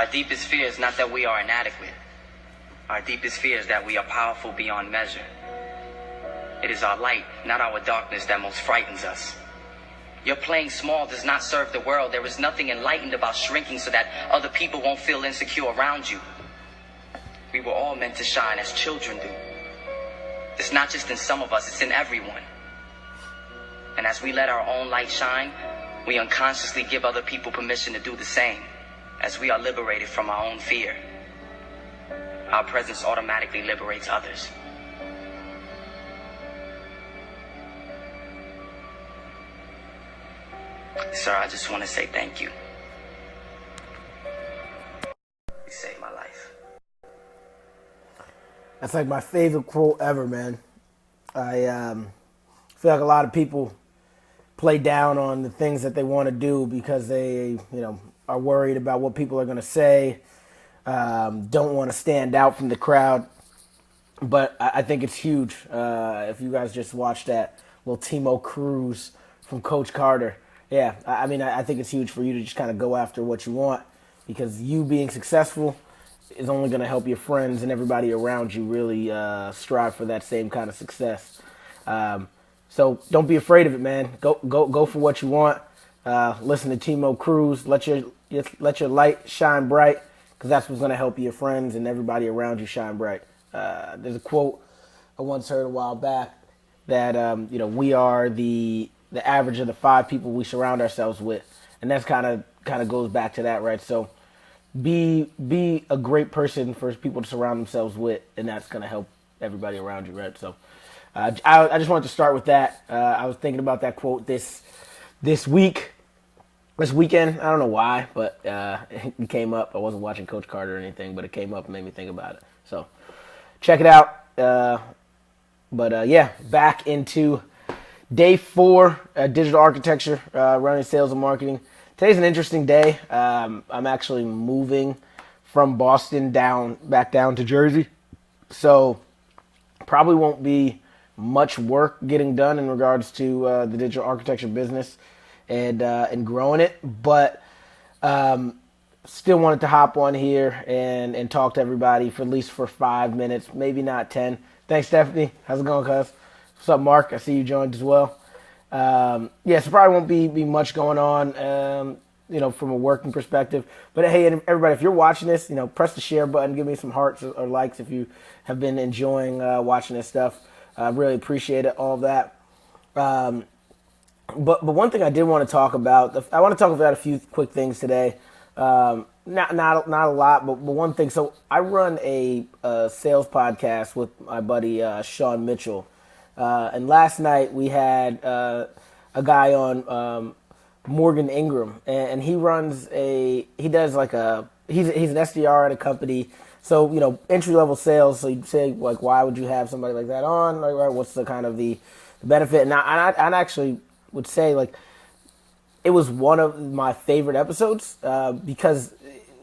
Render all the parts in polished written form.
Our deepest fear is not that we are inadequate. Our deepest fear is that we are powerful beyond measure. It is our light, not our darkness, that most frightens us. Your playing small does not serve the world. There is nothing enlightened about shrinking so that other people won't feel insecure around you. We were all meant to shine as children do. It's not just in some of us, it's in everyone. And as we let our own light shine, we unconsciously give other people permission to do the same, as we are liberated from our own fear. Our presence automatically liberates others. Sir, I just want to say thank you. You saved my life. That's like my favorite quote ever, man. I feel like a lot of people play down on the things that they want to do because they, are worried about what people are going to say, don't want to stand out from the crowd. But I think it's huge. If you guys just watched that little Timo Cruz from Coach Carter, yeah, I think it's huge for you to just kind of go after what you want, because you being successful is only going to help your friends and everybody around you really strive for that same kind of success. So don't be afraid of it, man. Go for what you want. Listen to Timo Cruz. Let your light shine bright, because that's what's going to help your friends and everybody around you shine bright. There's a quote I once heard a while back that we are the average of the 5 people we surround ourselves with, and that's kind of goes back to that, right? So be a great person for people to surround themselves with, and that's going to help everybody around you, right? So I just wanted to start with that. I was thinking about that quote this weekend. I don't know why, but it came up. I wasn't watching Coach Carter or anything, but it came up and made me think about it. So check it out. Back into day 4, digital architecture, running sales and marketing. Today's an interesting day. I'm actually moving from Boston back down to Jersey, so probably won't be much work getting done in regards to the digital architecture business and growing it, but still wanted to hop on here and talk to everybody for at least 5 minutes, maybe not 10. Thanks, Stephanie. How's it going, cuz? What's up, Mark? I see you joined as well. So probably won't be much going on, from a working perspective. But hey, everybody, if you're watching this, press the share button, give me some hearts or likes if you have been enjoying watching this stuff. I really appreciate it, all of that. But one thing I did want to talk about, I want to talk about a few quick things today. Not a lot, but one thing. So I run a sales podcast with my buddy Sean Mitchell. And last night we had a guy on Morgan Ingram, and he's an SDR at a company. So, entry level sales. So you'd say, like, why would you have somebody like that on? Like, right? What's the kind of the benefit? And I actually would say, like, it was one of my favorite episodes because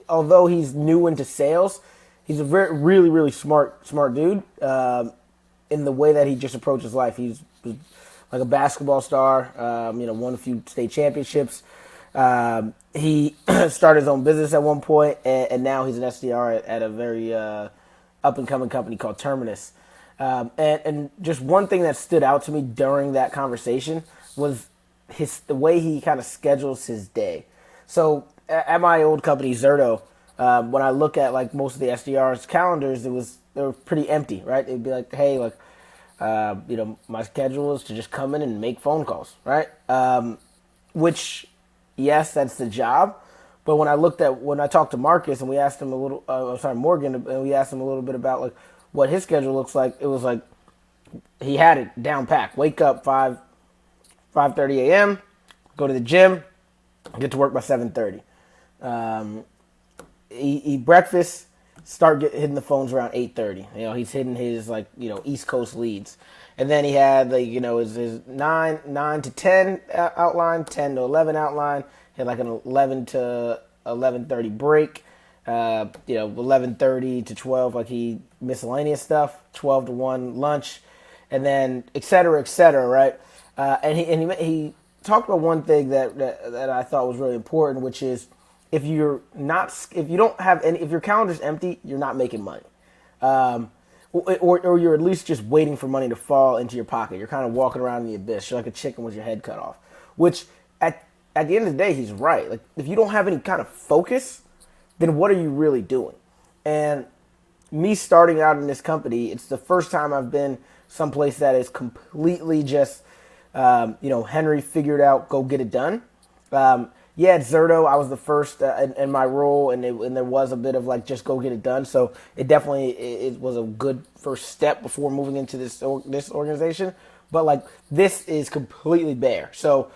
although he's new into sales, he's a really, really smart dude. In the way that he just approaches life. He's like a basketball star, won a few state championships. He started his own business at one point, and now he's an SDR at a very up-and-coming company called Terminus. And just one thing that stood out to me during that conversation was the way he kind of schedules his day. So at my old company, Zerto, when I look at like most of the SDRs' calendars, they were pretty empty, right? They'd be like, hey, like, my schedule is to just come in and make phone calls, right? Which, yes, that's the job. But when I talked to Marcus and we asked him Morgan, and we asked him a little bit about like what his schedule looks like, it was like he had it down packed. Wake up 5:30 a.m., go to the gym, get to work by 7:30. Eat breakfast, start hitting the phones around 8:30. He's hitting his East Coast leads, and then he had his 9 to 10 outline, 10 to 11 outline. He had like an 11 to 11:30 break. 11:30 to 12 he miscellaneous stuff. 12 to 1 lunch, and then et cetera, right? And he talked about one thing that I thought was really important, which is if you don't have any, if your calendar's empty, you're not making money. Or you're at least just waiting for money to fall into your pocket. You're kind of walking around in the abyss. You're like a chicken with your head cut off. Which, at the end of the day, he's right. Like, if you don't have any kind of focus, then what are you really doing? And me starting out in this company, it's the first time I've been someplace that is completely just, Henry figured out, go get it done. At Zerto, I was the first in my role, and there was a bit of like just go get it done. So it definitely it was a good first step before moving into this organization. But like this is completely bare. So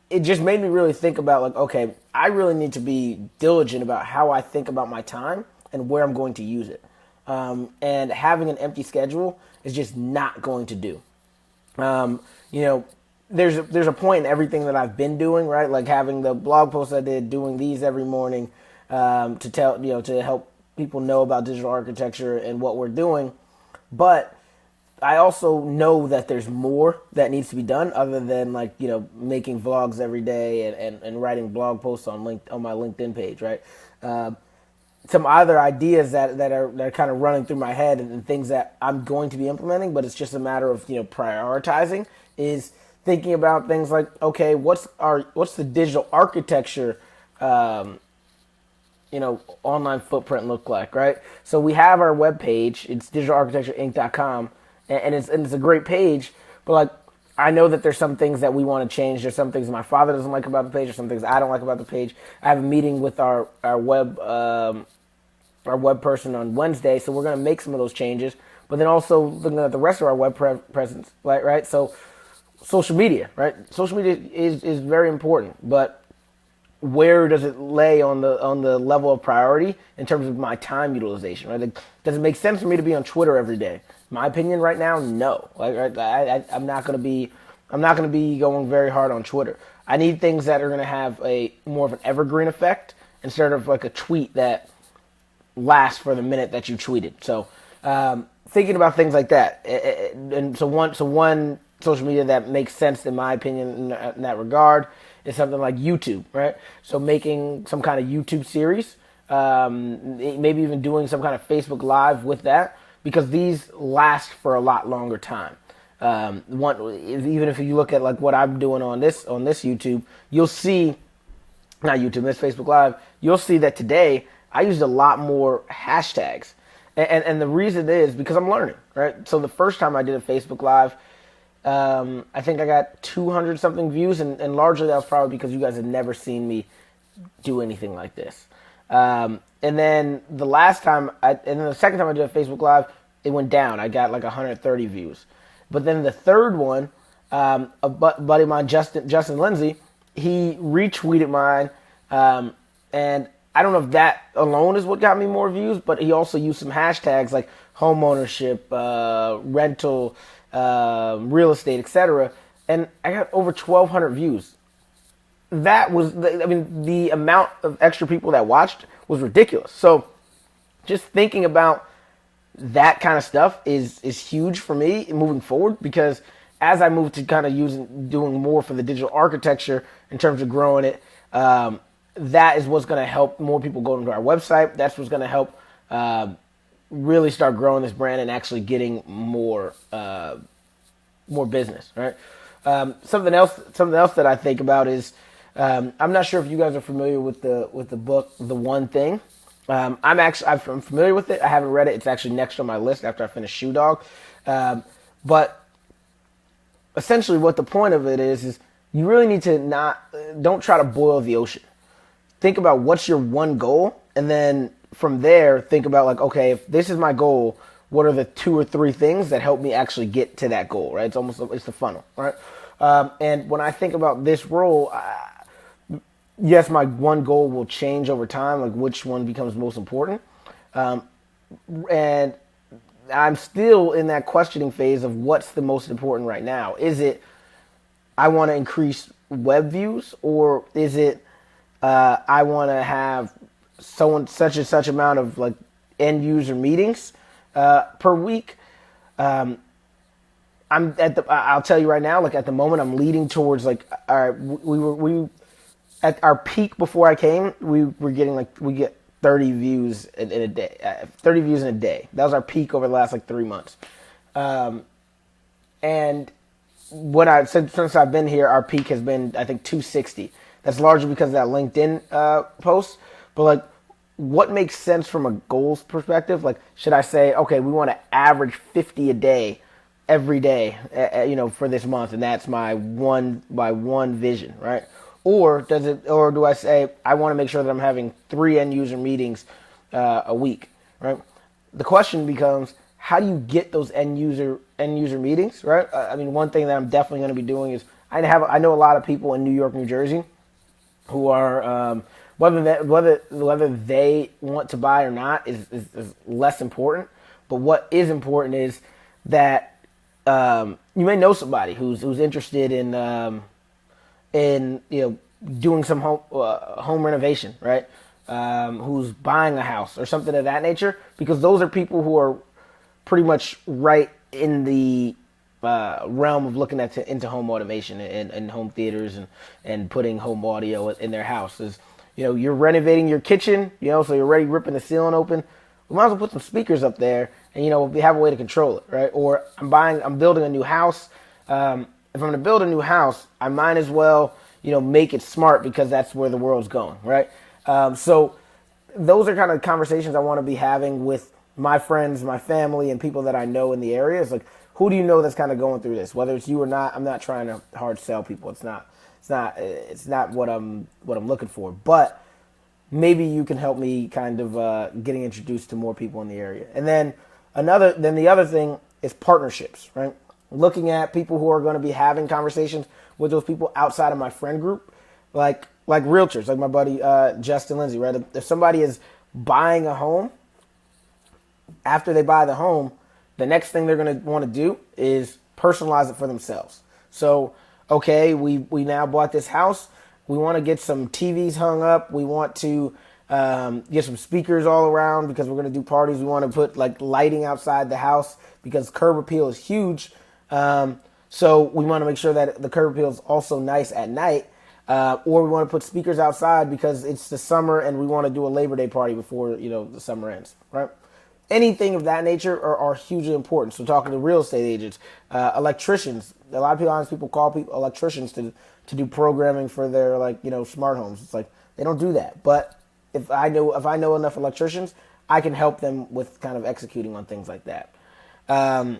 it just made me really think about like, okay, I really need to be diligent about how I think about my time and where I'm going to use it. And having an empty schedule is just not going to do. There's a point in everything that I've been doing, right? Like having the blog posts I did, doing these every morning, to help people know about digital architecture and what we're doing. But I also know that there's more that needs to be done other than making vlogs every day and writing blog posts on my LinkedIn page, right? Some other ideas that are kind of running through my head and things that I'm going to be implementing, but it's just a matter of prioritizing, is thinking about things like, okay, what's the digital architecture online footprint look like, right? So we have our webpage, it's digitalarchitectureinc.com, and it's a great page, but like I know that there's some things that we want to change. There's some things my father doesn't like about the page, or some things I don't like about the page. I have a meeting with our web person on Wednesday, so we're going to make some of those changes. But then also looking at the rest of our web presence, right? So social media, right? Social media is very important, but where does it lay on the level of priority in terms of my time utilization, right? Like, does it make sense for me to be on Twitter every day? My opinion right now, no. I'm not going to be going very hard on Twitter. I need things that are going to have a more of an evergreen effect instead of like a tweet that lasts for the minute that you tweeted. So thinking about things like that, and so one social media that makes sense in my opinion in that regard is something like YouTube, right? So making some kind of YouTube series, maybe even doing some kind of Facebook Live with that, because these last for a lot longer time. Even if you look at like what I'm doing on this YouTube, you'll see, not YouTube, this Facebook Live, you'll see that today I used a lot more hashtags. And the reason is because I'm learning, right? So the first time I did a Facebook Live, I think I got 200 something views, and largely that was probably because you guys had never seen me do anything like this. And then the second time I did a Facebook Live, it went down. I got like 130 views. But then the third one, a buddy of mine, Justin Lindsay, he retweeted mine, and I don't know if that alone is what got me more views, but he also used some hashtags like homeownership, rental, real estate, etc. And I got over 1,200 views. That was, the amount of extra people that watched was ridiculous. So just thinking about that kind of stuff is huge for me moving forward, because as I move to kind of doing more for the digital architecture in terms of growing it, that is what's going to help more people go into our website. That's what's going to help really start growing this brand and actually getting more business, right? Something else that I think about is, I'm not sure if you guys are familiar with the book The One Thing. I'm familiar with it. I haven't read it. It's actually next on my list after I finish Shoe Dog. But essentially what the point of it is you really need to don't try to boil the ocean. Think about what's your one goal, and then from there, think about like, okay, if this is my goal, what are the 2 or 3 things that help me actually get to that goal, right? It's the funnel, right? And when I think about this role, yes, my one goal will change over time, like which one becomes most important. And I'm still in that questioning phase of what's the most important right now. Is it I want to increase web views, or is it I want to have such and such amount of like end user meetings per week? I'll tell you right now, like at the moment, I'm leading towards like, all right, at our peak before I came, we were getting we get 30 views in a day, 30 views in a day. That was our peak over the last 3 months. And since I've been here, our peak has been, I think, 260. That's largely because of that LinkedIn post. But what makes sense from a goals perspective? Should I say, okay, we want to average 50 a day every day, for this month, and that's my one vision, right? Or do I say I want to make sure that I'm having 3 end user meetings a week, right? The question becomes, how do you get those end user meetings, right? One thing that I'm definitely going to be doing is I know a lot of people in New York, New Jersey, who are whether they want to buy or not is less important. But what is important is that you may know somebody who's interested in doing some home renovation, right? Who's buying a house or something of that nature, because those are people who are pretty much right in the realm of looking into home automation and home theaters and putting home audio in their houses. You're renovating your kitchen, so you're already ripping the ceiling open. We might as well put some speakers up there and, we have a way to control it, right? Or I'm building a new house. If I'm going to build a new house, I might as well, make it smart, because that's where the world's going, right? So those are kind of conversations I want to be having with my friends, my family, and people that I know in the area. It's who do you know that's kind of going through this? Whether it's you or not, I'm not trying to hard sell people. It's not what I'm looking for. But maybe you can help me kind of getting introduced to more people in the area. And then the other thing is partnerships, right? Looking at people who are going to be having conversations with those people outside of my friend group, like realtors, like my buddy Justin Lindsay, right? If somebody is buying a home, after they buy the home, the next thing they're going to want to do is personalize it for themselves. So, okay, we now bought this house. We want to get some TVs hung up. We want to get some speakers all around because we're going to do parties. We want to put lighting outside the house because curb appeal is huge. So we want to make sure that the curb appeal is also nice at night. Or we want to put speakers outside because it's the summer and we want to do a Labor Day party before, the summer ends, right? Anything of that nature are hugely important. So talking to real estate agents, electricians, a lot of people call electricians to do programming for their smart homes. It's they don't do that. But if I know enough electricians, I can help them with kind of executing on things like that. And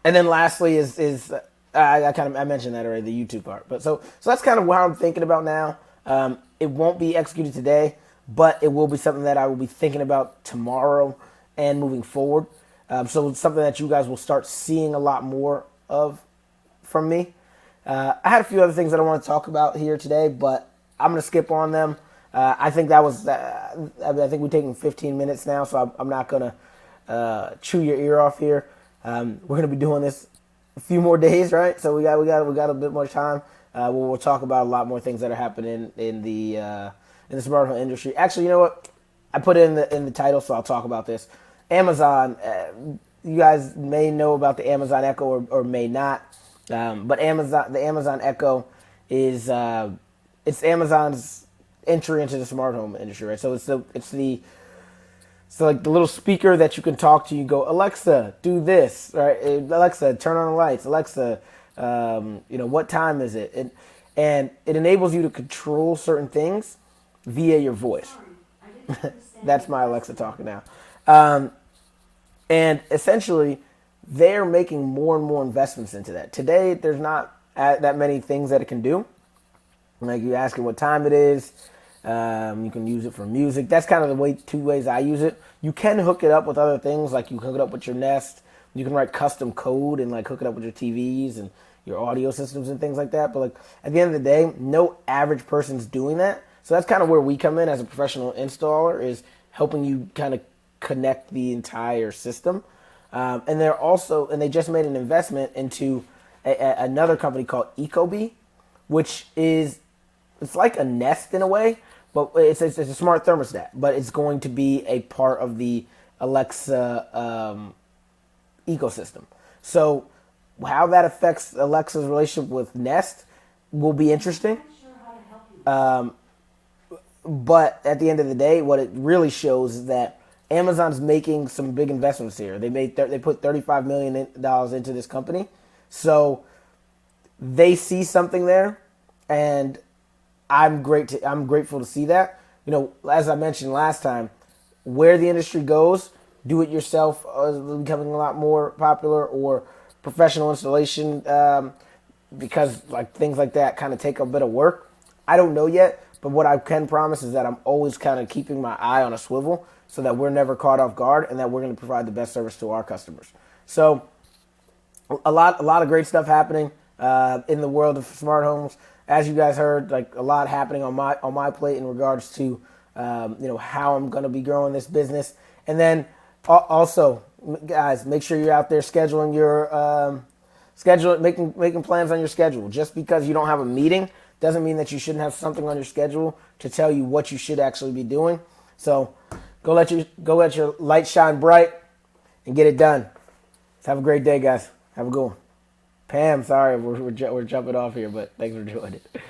then lastly is I mentioned that already, the YouTube part. But so that's kind of what I'm thinking about now. It won't be executed today, but it will be something that I will be thinking about tomorrow and moving forward. So it's something that you guys will start seeing a lot more of from me. I had a few other things that I want to talk about here today, but I'm going to skip on them. I think that was, I think we're taking 15 minutes now, so I'm not going to chew your ear off here. We're going to be doing this a few more days, right? So we got a bit more time. We'll talk about a lot more things that are happening in the smart home industry. Actually, you know what? I put it in the title, so I'll talk about this. Amazon. You guys may know about the Amazon Echo or may not, but the Amazon Echo is it's Amazon's entry into the smart home industry, right? So it's the little speaker that you can talk to. You go, Alexa, do this, right? Alexa, turn on the lights. Alexa, what time is it? And it enables you to control certain things via your voice. That's my Alexa talking now. And essentially, they're making more and more investments into that. Today, there's not that many things that it can do. Like you ask it what time it is. You can use it for music. That's kind of the two ways I use it. You can hook it up with other things, like you hook it up with your Nest. You can write custom code and hook it up with your TVs and your audio systems and things like that. But at the end of the day, no average person's doing that. So that's kind of where we come in as a professional installer, is helping you kind of connect the entire system. And they just made an investment into another company called Ecobee, which it's like a Nest in a way, but it's a smart thermostat, but it's going to be a part of the Alexa ecosystem. So how that affects Alexa's relationship with Nest will be interesting. But at the end of the day, what it really shows is that Amazon's making some big investments here. They put $35 million into this company, so they see something there, and I'm grateful to see that. You know, as I mentioned last time, where the industry goes, do it yourself is becoming a lot more popular, or professional installation, because like things like that kind of take a bit of work. I don't know yet, but what I can promise is that I'm always kind of keeping my eye on a swivel so that we're never caught off guard and that we're going to provide the best service to our customers. So a lot of great stuff happening in the world of smart homes. As you guys heard, like a lot happening on my plate in regards to how I'm going to be growing this business. And then also, guys, make sure you're out there scheduling your making plans on your schedule. Just because you don't have a meeting doesn't mean that you shouldn't have something on your schedule to tell you what you should actually be doing. So go let your light shine bright and get it done. Let's have a great day, guys. Have a good one. Pam, sorry we're jumping off here, but thanks for doing it.